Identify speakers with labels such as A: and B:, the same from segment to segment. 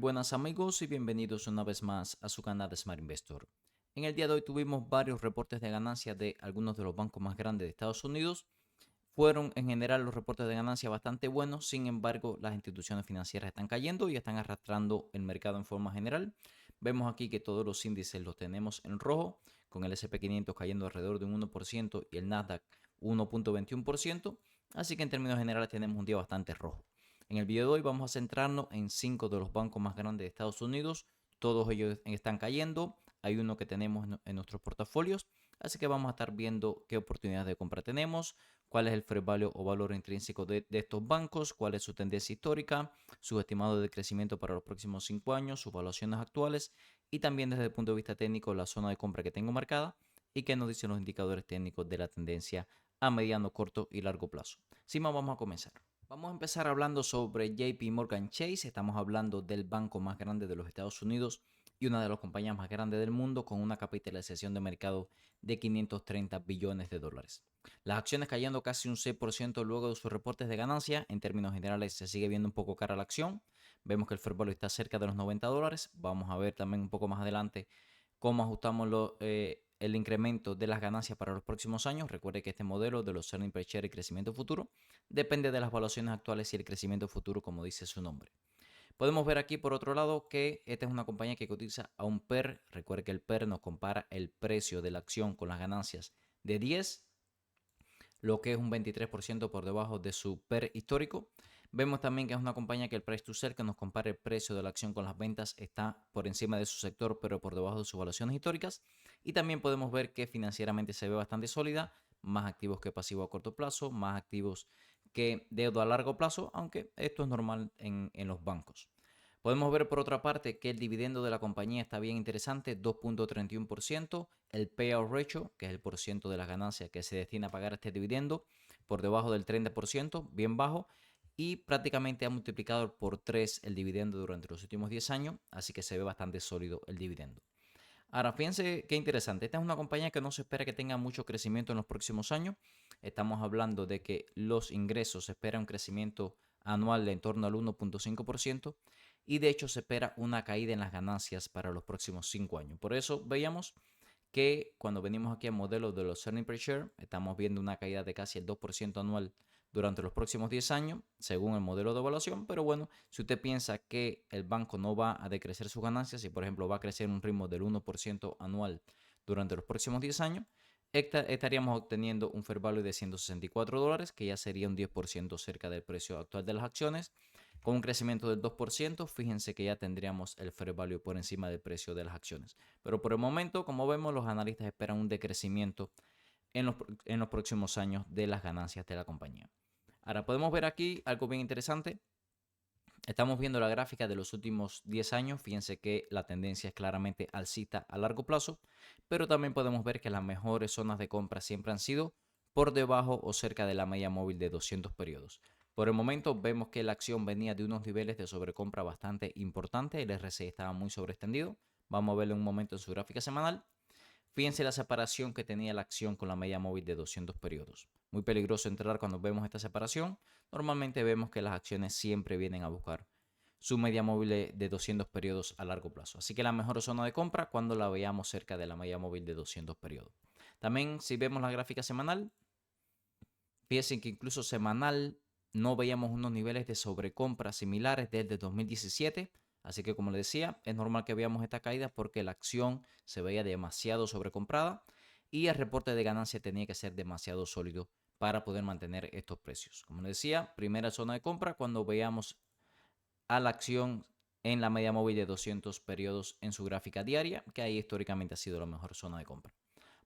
A: buenas amigos y bienvenidos una vez más a su canal de Smart Investor. En el día de hoy tuvimos varios reportes de ganancias de algunos de los bancos más grandes de Estados Unidos. Fueron en general los reportes de ganancia bastante buenos, sin embargo las instituciones financieras están cayendo y están arrastrando el mercado en forma general. Vemos aquí que todos los índices los tenemos en rojo, con el S&P 500 cayendo alrededor de un 1% y el Nasdaq 1.21%, así que en términos generales tenemos un día bastante rojo. En el video de hoy vamos a centrarnos en 5 de los bancos más grandes de Estados Unidos. Todos ellos están cayendo. Hay uno que tenemos en nuestros portafolios. Así que vamos a estar viendo qué oportunidades de compra tenemos, cuál es el fair value o valor intrínseco de estos bancos, cuál es su tendencia histórica, su estimado de crecimiento para los próximos 5 años, sus valuaciones actuales y también desde el punto de vista técnico la zona de compra que tengo marcada y qué nos dicen los indicadores técnicos de la tendencia a mediano, corto y largo plazo. Sin más, vamos a comenzar. Vamos a empezar hablando sobre JP Morgan Chase. Estamos hablando del banco más grande de los Estados Unidos y una de las compañías más grandes del mundo con una capitalización de mercado de 530 billones de dólares. Las acciones cayendo casi un 6% luego de sus reportes de ganancia. En términos generales se sigue viendo un poco cara la acción. Vemos que el fair value está cerca de los 90 dólares. Vamos a ver también un poco más adelante cómo ajustamos el incremento de las ganancias para los próximos años. Recuerde que este modelo de los earnings per share y crecimiento futuro depende de las valuaciones actuales y el crecimiento futuro, como dice su nombre. Podemos ver aquí por otro lado que esta es una compañía que cotiza a un PER. Recuerde que el PER nos compara el precio de la acción con las ganancias de 10, lo que es un 23% por debajo de su PER histórico. Vemos también que es una compañía que el price to sell, que nos compara el precio de la acción con las ventas, está por encima de su sector, pero por debajo de sus valuaciones históricas. Y también podemos ver que financieramente se ve bastante sólida, más activos que pasivo a corto plazo, más activos que deuda a largo plazo, aunque esto es normal en los bancos. Podemos ver por otra parte que el dividendo de la compañía está bien interesante, 2.31%. El payout ratio, que es el porcentaje de las ganancias que se destina a pagar este dividendo, por debajo del 30%, bien bajo. Y prácticamente ha multiplicado por 3 el dividendo durante los últimos 10 años, así que se ve bastante sólido el dividendo. Ahora, fíjense qué interesante. Esta es una compañía que no se espera que tenga mucho crecimiento en los próximos años. Estamos hablando de que los ingresos se espera un crecimiento anual de en torno al 1.5% y de hecho se espera una caída en las ganancias para los próximos 5 años. Por eso veíamos que cuando venimos aquí al modelo de los earnings per share, estamos viendo una caída de casi el 2% anual durante los próximos 10 años, según el modelo de evaluación. Pero bueno, si usted piensa que el banco no va a decrecer sus ganancias y por ejemplo va a crecer un ritmo del 1% anual durante los próximos 10 años, estaríamos obteniendo un fair value de 164 dólares, que ya sería un 10% cerca del precio actual de las acciones. Con un crecimiento del 2%, fíjense que ya tendríamos el fair value por encima del precio de las acciones. Pero por el momento, como vemos, los analistas esperan un decrecimiento en los próximos años de las ganancias de la compañía. Ahora podemos ver aquí algo bien interesante. Estamos viendo la gráfica de los últimos 10 años. Fíjense que la tendencia es claramente alcista a largo plazo, pero también podemos ver que las mejores zonas de compra siempre han sido por debajo o cerca de la media móvil de 200 periodos. Por el momento vemos que la acción venía de unos niveles de sobrecompra bastante importantes. El RSI estaba muy sobreextendido. Vamos a verlo en un momento en su gráfica semanal. Fíjense la separación que tenía la acción con la media móvil de 200 periodos. Muy peligroso entrar cuando vemos esta separación. Normalmente vemos que las acciones siempre vienen a buscar su media móvil de 200 periodos a largo plazo. Así que la mejor zona de compra cuando la veamos cerca de la media móvil de 200 periodos. También si vemos la gráfica semanal, fíjense que incluso semanal no veíamos unos niveles de sobrecompra similares desde 2017. Así que como les decía, es normal que veamos esta caída porque la acción se veía demasiado sobrecomprada y el reporte de ganancia tenía que ser demasiado sólido para poder mantener estos precios. Como les decía, primera zona de compra cuando veamos a la acción en la media móvil de 200 periodos en su gráfica diaria, que ahí históricamente ha sido la mejor zona de compra.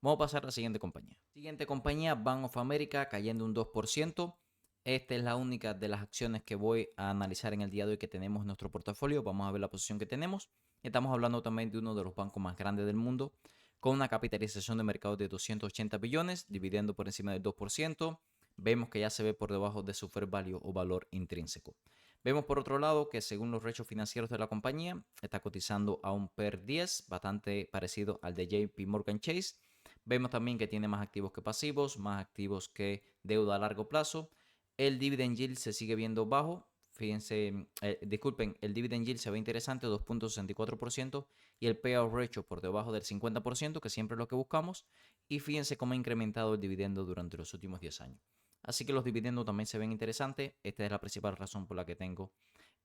A: Vamos a pasar a la siguiente compañía. Siguiente compañía, Bank of America, cayendo un 2%. Esta es la única de las acciones que voy a analizar en el día de hoy que tenemos en nuestro portafolio. Vamos a ver la posición que tenemos. Estamos hablando también de uno de los bancos más grandes del mundo, con una capitalización de mercado de 280 billones, dividiendo por encima del 2%. Vemos que ya se ve por debajo de su fair value o valor intrínseco. Vemos por otro lado que según los ratios financieros de la compañía, está cotizando a un PER 10, bastante parecido al de JP Morgan Chase. Vemos también que tiene más activos que pasivos, más activos que deuda a largo plazo. El dividend yield se sigue viendo bajo. fíjense, disculpen, el dividend yield se ve interesante, 2.64%, y el payout ratio por debajo del 50%, que siempre es lo que buscamos. Y fíjense cómo ha incrementado el dividendo durante los últimos 10 años. Así que los dividendos también se ven interesantes. Esta es la principal razón por la que tengo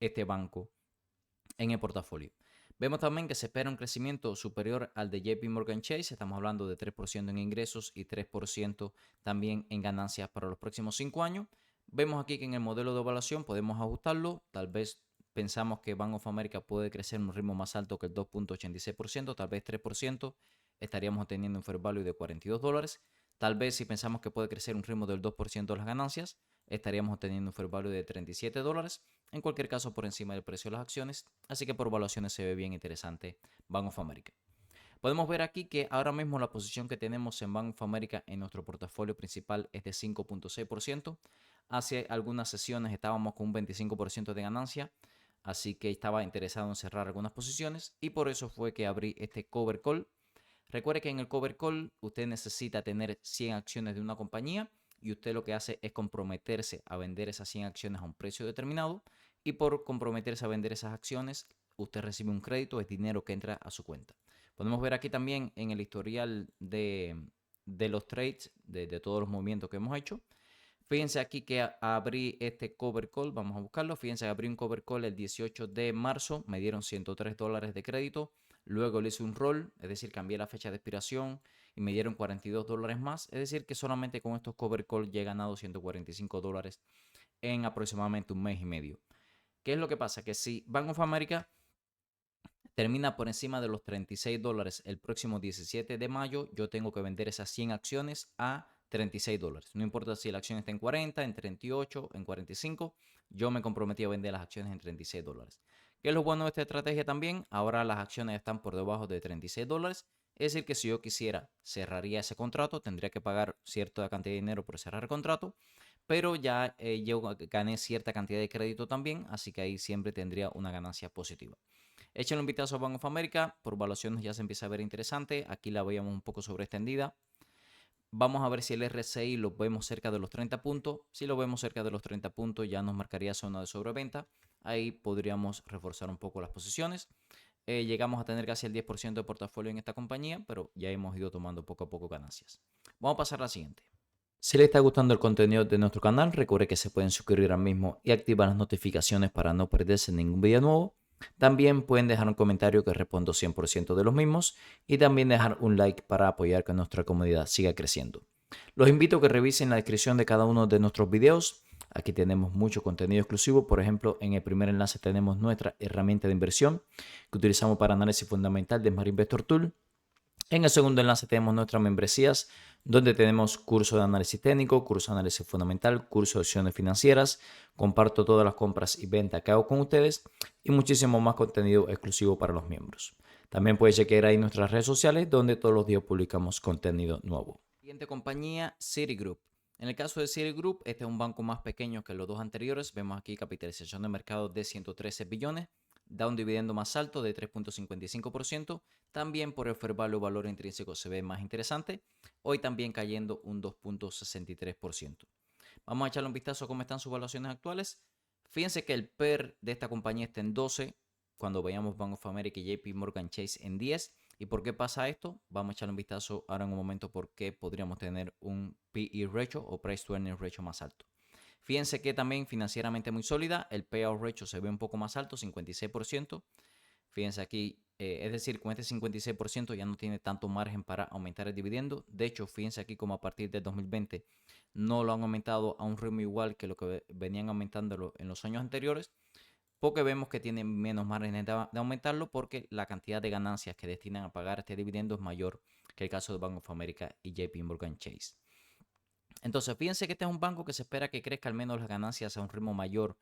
A: este banco en el portafolio. Vemos también que se espera un crecimiento superior al de JP Morgan Chase. Estamos hablando de 3% en ingresos y 3% también en ganancias para los próximos 5 años. Vemos aquí que en el modelo de evaluación podemos ajustarlo. Tal vez pensamos que Bank of America puede crecer en un ritmo más alto que el 2.86%, tal vez 3%. Estaríamos obteniendo un fair value de $42. Tal vez si pensamos que puede crecer un ritmo del 2% de las ganancias, estaríamos obteniendo un fair value de $37. En cualquier caso, por encima del precio de las acciones. Así que por evaluaciones se ve bien interesante Bank of America. Podemos ver aquí que ahora mismo la posición que tenemos en Bank of America en nuestro portafolio principal es de 5.6%. Hace algunas sesiones estábamos con un 25% de ganancia, así que estaba interesado en cerrar algunas posiciones y por eso fue que abrí este cover call. Recuerde que en el cover call usted necesita tener 100 acciones de una compañía y usted lo que hace es comprometerse a vender esas 100 acciones a un precio determinado, y por comprometerse a vender esas acciones usted recibe un crédito, es dinero que entra a su cuenta. Podemos ver aquí también en el historial de los trades, de todos los movimientos que hemos hecho. Fíjense aquí que abrí este cover call, vamos a buscarlo. Fíjense que abrí un cover call el 18 de marzo, me dieron $103 de crédito. Luego le hice un roll, es decir, cambié la fecha de expiración y me dieron $42 más. Es decir, que solamente con estos cover call ya he ganado $145 en aproximadamente un mes y medio. ¿Qué es lo que pasa? Que si Bank of America termina por encima de los $36 el próximo 17 de mayo, yo tengo que vender esas 100 acciones a $36. No importa si la acción está en 40, en 38, en 45, yo me comprometí a vender las acciones en $36. ¿Qué es lo bueno de esta estrategia también? Ahora las acciones están por debajo de $36. Es decir, que si yo quisiera, cerraría ese contrato, tendría que pagar cierta cantidad de dinero por cerrar el contrato, pero ya yo gané cierta cantidad de crédito también, así que ahí siempre tendría una ganancia positiva. Échenle un vistazo a Bank of America, por evaluaciones ya se empieza a ver interesante. Aquí la veíamos un poco sobreextendida. Vamos a ver si el RSI lo vemos cerca de los 30 puntos. Si lo vemos cerca de los 30 puntos, ya nos marcaría zona de sobreventa. Ahí podríamos reforzar un poco las posiciones. Llegamos a tener casi el 10% de portafolio en esta compañía, pero ya hemos ido tomando poco a poco ganancias. Vamos a pasar a la siguiente. Si les está gustando el contenido de nuestro canal, recuerde que se pueden suscribir al mismo y activar las notificaciones para no perderse ningún video nuevo. También pueden dejar un comentario que respondo 100% de los mismos, y también dejar un like para apoyar que nuestra comunidad siga creciendo. Los invito a que revisen la descripción de cada uno de nuestros videos. Aquí tenemos mucho contenido exclusivo. Por ejemplo, en el primer enlace tenemos nuestra herramienta de inversión que utilizamos para análisis fundamental de Smart Investor Tool. En el segundo enlace tenemos nuestras membresías, donde tenemos curso de análisis técnico, curso de análisis fundamental, curso de opciones financieras. Comparto todas las compras y ventas que hago con ustedes y muchísimo más contenido exclusivo para los miembros. También puedes chequear ahí nuestras redes sociales, donde todos los días publicamos contenido nuevo. Siguiente compañía, Citigroup. En el caso de Citigroup, este es un banco más pequeño que los dos anteriores. Vemos aquí capitalización de mercado de 113 billones. Da un dividendo más alto de 3.55%. También por el fair valor intrínseco se ve más interesante. Hoy también cayendo un 2.63%. Vamos a echarle un vistazo a cómo están sus valuaciones actuales. Fíjense que el PER de esta compañía está en 12, cuando veíamos Bank of America y JP Morgan Chase en 10. ¿Y por qué pasa esto? Vamos a echarle un vistazo ahora en un momento por qué podríamos tener un PE ratio o Price to Earnings ratio más alto. Fíjense que también financieramente muy sólida, el payout ratio se ve un poco más alto, 56%. Fíjense aquí, es decir, con este 56% ya no tiene tanto margen para aumentar el dividendo. De hecho, fíjense aquí como a partir del 2020 no lo han aumentado a un ritmo igual que lo que venían aumentándolo en los años anteriores, porque vemos que tienen menos margen de aumentarlo, porque la cantidad de ganancias que destinan a pagar este dividendo es mayor que el caso de Bank of America y JP Morgan Chase. Entonces, fíjense que este es un banco que se espera que crezca al menos las ganancias a un ritmo mayor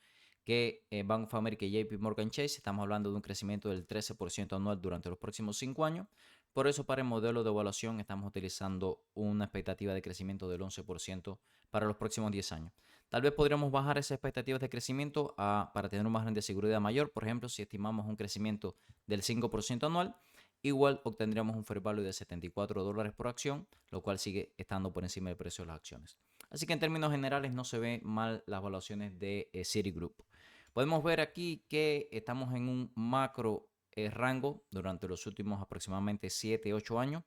A: que Bank of America y JP Morgan Chase. Estamos hablando de un crecimiento del 13% anual durante los próximos 5 años. Por eso, para el modelo de evaluación estamos utilizando una expectativa de crecimiento del 11% para los próximos 10 años. Tal vez podríamos bajar esas expectativas de crecimiento para tener un margen de seguridad mayor. Por ejemplo, si estimamos un crecimiento del 5% anual, igual obtendríamos un fair value de $74 por acción, lo cual sigue estando por encima del precio de las acciones. Así que en términos generales no se ven mal las evaluaciones de Citigroup. Podemos ver aquí que estamos en un macro rango durante los últimos aproximadamente 7-8 años.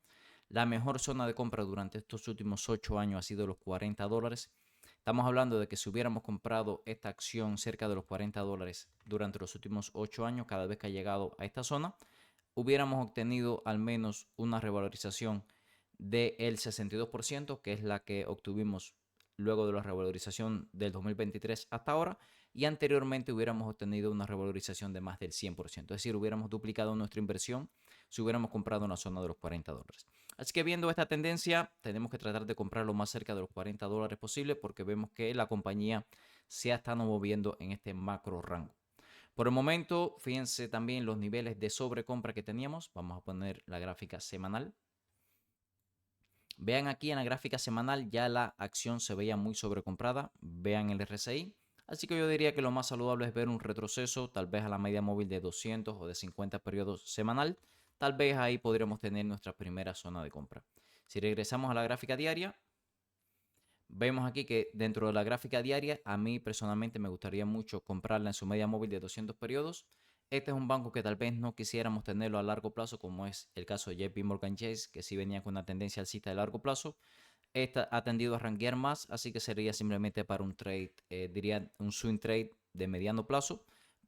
A: La mejor zona de compra durante estos últimos 8 años ha sido los $40. Estamos hablando de que si hubiéramos comprado esta acción cerca de los $40 durante los últimos 8 años, cada vez que ha llegado a esta zona, hubiéramos obtenido al menos una revalorización del 62%, que es la que obtuvimos luego de la revalorización del 2023 hasta ahora, y anteriormente hubiéramos obtenido una revalorización de más del 100%, es decir, hubiéramos duplicado nuestra inversión si hubiéramos comprado en la zona de los $40. Así que viendo esta tendencia, tenemos que tratar de comprar lo más cerca de los $40 posible, porque vemos que la compañía se ha estado moviendo en este macro rango. Por el momento, fíjense también los niveles de sobrecompra que teníamos. Vamos a poner la gráfica semanal. Vean aquí en la gráfica semanal ya la acción se veía muy sobrecomprada. Vean el RSI. Así que yo diría que lo más saludable es ver un retroceso, tal vez a la media móvil de 200 o de 50 periodos semanal. Tal vez ahí podríamos tener nuestra primera zona de compra. Si regresamos a la gráfica diaria, vemos aquí que dentro de la gráfica diaria, a mí personalmente me gustaría mucho comprarla en su media móvil de 200 periodos. Este es un banco que tal vez no quisiéramos tenerlo a largo plazo, como es el caso de JP Morgan Chase, que sí venía con una tendencia alcista de largo plazo. Esta ha tendido a rankear más, así que sería simplemente para un trade, diría un swing trade de mediano plazo.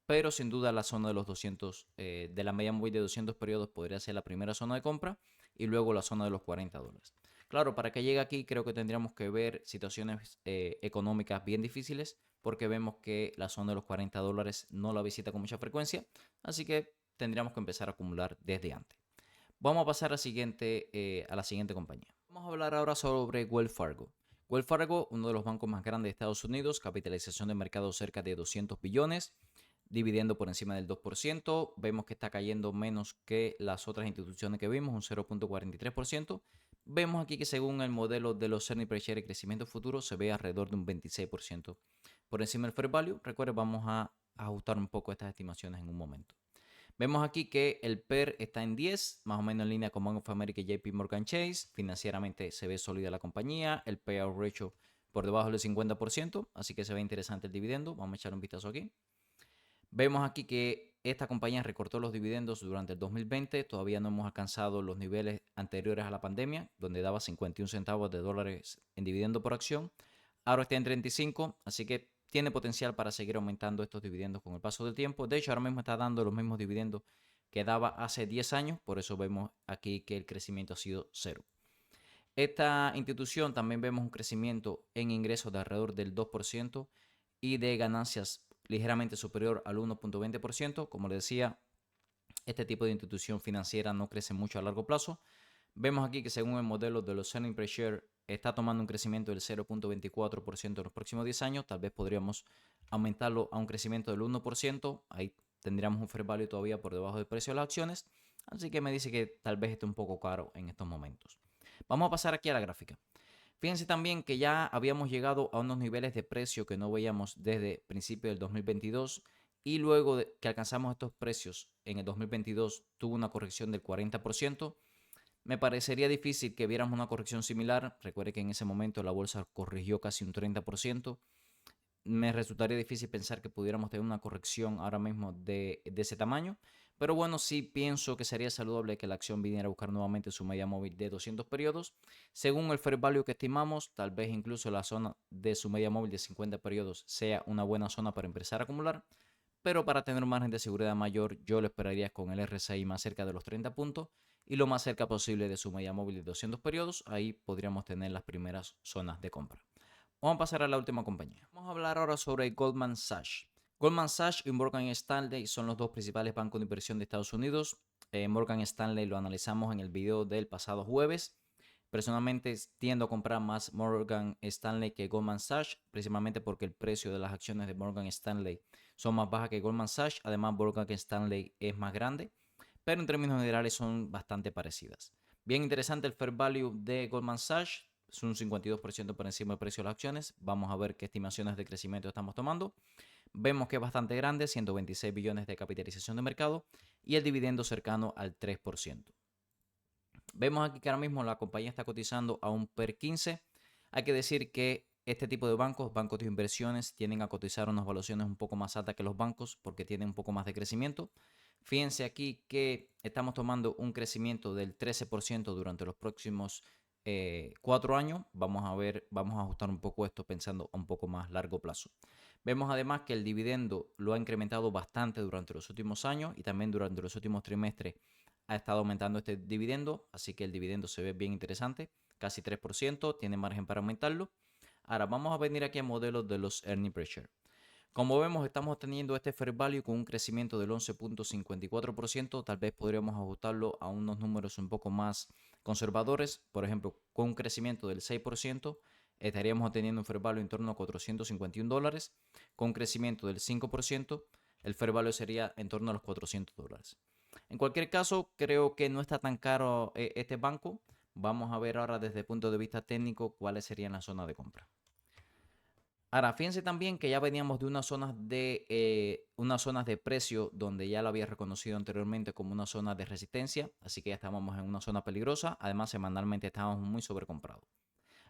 A: Pero sin duda la zona de los 200, de la media móvil de 200 periodos podría ser la primera zona de compra y luego la zona de los $40. Claro, para que llegue aquí creo que tendríamos que ver situaciones económicas bien difíciles, porque vemos que la zona de los $40 no la visita con mucha frecuencia, así que tendríamos que empezar a acumular desde antes. Vamos a pasar a la siguiente compañía. Vamos a hablar ahora sobre Wells Fargo. Wells Fargo, uno de los bancos más grandes de Estados Unidos, capitalización de mercado cerca de 200 billones, dividiendo por encima del 2%. Vemos que está cayendo menos que las otras instituciones que vimos, un 0.43%. Vemos aquí que según el modelo de los earnings per share y crecimiento futuro se ve alrededor de un 26% por encima del fair value. Recuerden, vamos a ajustar un poco estas estimaciones en un momento. Vemos aquí que el PER está en 10, más o menos en línea con Bank of America y JP Morgan Chase. Financieramente se ve sólida la compañía. El payout ratio por debajo del 50%, así que se ve interesante el dividendo. Vamos a echar un vistazo aquí. Vemos aquí que esta compañía recortó los dividendos durante el 2020. Todavía no hemos alcanzado los niveles anteriores a la pandemia, donde daba 51 centavos de dólares en dividendo por acción. Ahora está en 35, así que tiene potencial para seguir aumentando estos dividendos con el paso del tiempo. De hecho, ahora mismo está dando los mismos dividendos que daba hace 10 años. Por eso vemos aquí que el crecimiento ha sido cero. Esta institución también vemos un crecimiento en ingresos de alrededor del 2% y de ganancias ligeramente superior al 1.20%. Como les decía, este tipo de institución financiera no crece mucho a largo plazo. Vemos aquí que según el modelo de los earnings per share está tomando un crecimiento del 0.24% en los próximos 10 años. Tal vez podríamos aumentarlo a un crecimiento del 1%. Ahí tendríamos un fair value todavía por debajo del precio de las acciones. Así que me dice que tal vez esté un poco caro en estos momentos. Vamos a pasar aquí a la gráfica. Fíjense también que ya habíamos llegado a unos niveles de precio que no veíamos desde principios del 2022 y luego de que alcanzamos estos precios en el 2022 tuvo una corrección del 40%. Me parecería difícil que viéramos una corrección similar. Recuerde que en ese momento la bolsa corrigió casi un 30%. Me resultaría difícil pensar que pudiéramos tener una corrección ahora mismo de ese tamaño. Pero bueno, sí pienso que sería saludable que la acción viniera a buscar nuevamente su media móvil de 200 periodos. Según el fair value que estimamos, tal vez incluso la zona de su media móvil de 50 periodos sea una buena zona para empezar a acumular. Pero para tener un margen de seguridad mayor, yo lo esperaría con el RSI más cerca de los 30 puntos y lo más cerca posible de su media móvil de 200 periodos. Ahí podríamos tener las primeras zonas de compra. Vamos a pasar a la última compañía. Vamos a hablar ahora sobre Goldman Sachs. Goldman Sachs y Morgan Stanley son los dos principales bancos de inversión de Estados Unidos. Morgan Stanley lo analizamos en el video del pasado jueves. Personalmente tiendo a comprar más Morgan Stanley que Goldman Sachs, precisamente porque el precio de las acciones de Morgan Stanley son más bajas que Goldman Sachs. Además, Morgan Stanley es más grande, pero en términos generales son bastante parecidas. Bien interesante el fair value de Goldman Sachs. Es un 52% por encima del precio de las acciones. Vamos a ver qué estimaciones de crecimiento estamos tomando. Vemos que es bastante grande, 126 billones de capitalización de mercado y el dividendo cercano al 3%. Vemos aquí que ahora mismo la compañía está cotizando a un PER 15. Hay que decir que este tipo de bancos, bancos de inversiones, tienden a cotizar unas valuaciones un poco más altas que los bancos porque tienen un poco más de crecimiento. Fíjense aquí que estamos tomando un crecimiento del 13% durante los próximos 4 años. Vamos a ajustar un poco esto pensando a un poco más largo plazo. Vemos además que el dividendo lo ha incrementado bastante durante los últimos años y también durante los últimos trimestres ha estado aumentando este dividendo, así que el dividendo se ve bien interesante, casi 3%, tiene margen para aumentarlo. Ahora vamos a venir aquí a modelos de los earning per share. Como vemos, estamos teniendo este fair value con un crecimiento del 11.54%. Tal vez podríamos ajustarlo a unos números un poco más conservadores. Por ejemplo, con un crecimiento del 6%, estaríamos teniendo un fair value en torno a $451. Con un crecimiento del 5%, el fair value sería en torno a los $400. En cualquier caso, creo que no está tan caro este banco. Vamos a ver ahora desde el punto de vista técnico cuáles serían las zonas de compra. Ahora, fíjense también que ya veníamos de unas zonas de precio donde ya lo había reconocido anteriormente como una zona de resistencia, así que ya estábamos en una zona peligrosa. Además, semanalmente estábamos muy sobrecomprados.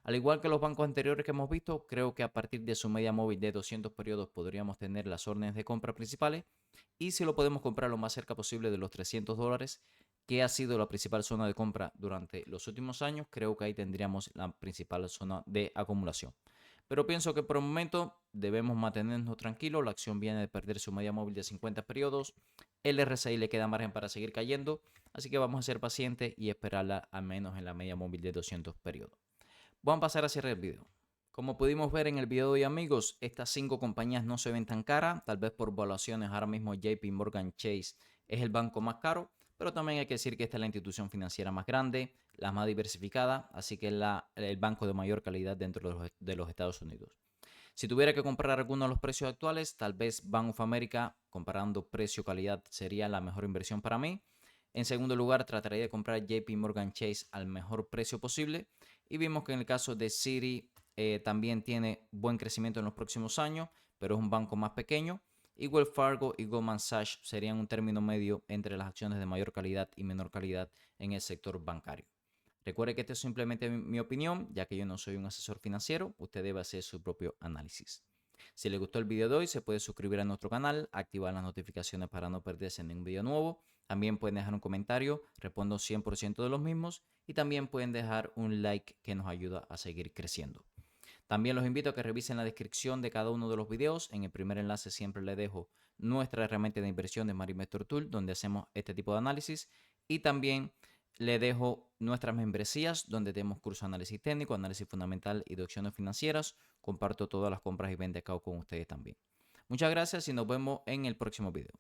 A: Al igual que los bancos anteriores que hemos visto, creo que a partir de su media móvil de 200 periodos podríamos tener las órdenes de compra principales y si lo podemos comprar lo más cerca posible de los $300, que ha sido la principal zona de compra durante los últimos años, creo que ahí tendríamos la principal zona de acumulación. Pero pienso que por el momento debemos mantenernos tranquilos. La acción viene de perder su media móvil de 50 periodos. El RSI le queda margen para seguir cayendo. Así que vamos a ser pacientes y esperarla al menos en la media móvil de 200 periodos. Vamos a pasar a cerrar el video. Como pudimos ver en el video de hoy, amigos, estas 5 compañías no se ven tan caras. Tal vez por valuaciones ahora mismo JP Morgan Chase es el banco más caro. Pero también hay que decir que esta es la institución financiera más grande, la más diversificada, así que es el banco de mayor calidad dentro de los Estados Unidos. Si tuviera que comparar algunos de los precios actuales, tal vez Bank of America, comparando precio-calidad, sería la mejor inversión para mí. En segundo lugar, trataría de comprar JP Morgan Chase al mejor precio posible. Y vimos que en el caso de Citi también tiene buen crecimiento en los próximos años, pero es un banco más pequeño. Y Wells Fargo y Goldman Sachs serían un término medio entre las acciones de mayor calidad y menor calidad en el sector bancario. Recuerde que esto es simplemente mi opinión, ya que yo no soy un asesor financiero, usted debe hacer su propio análisis. Si le gustó el video de hoy, se puede suscribir a nuestro canal, activar las notificaciones para no perderse ningún video nuevo. También pueden dejar un comentario, respondo 100% de los mismos y también pueden dejar un like que nos ayuda a seguir creciendo. También los invito a que revisen la descripción de cada uno de los videos. En el primer enlace siempre les dejo nuestra herramienta de inversión de Smart Investor Tool, donde hacemos este tipo de análisis. Y también le dejo nuestras membresías, donde tenemos curso de análisis técnico, análisis fundamental y de opciones financieras. Comparto todas las compras y ventas que hago con ustedes también. Muchas gracias y nos vemos en el próximo video.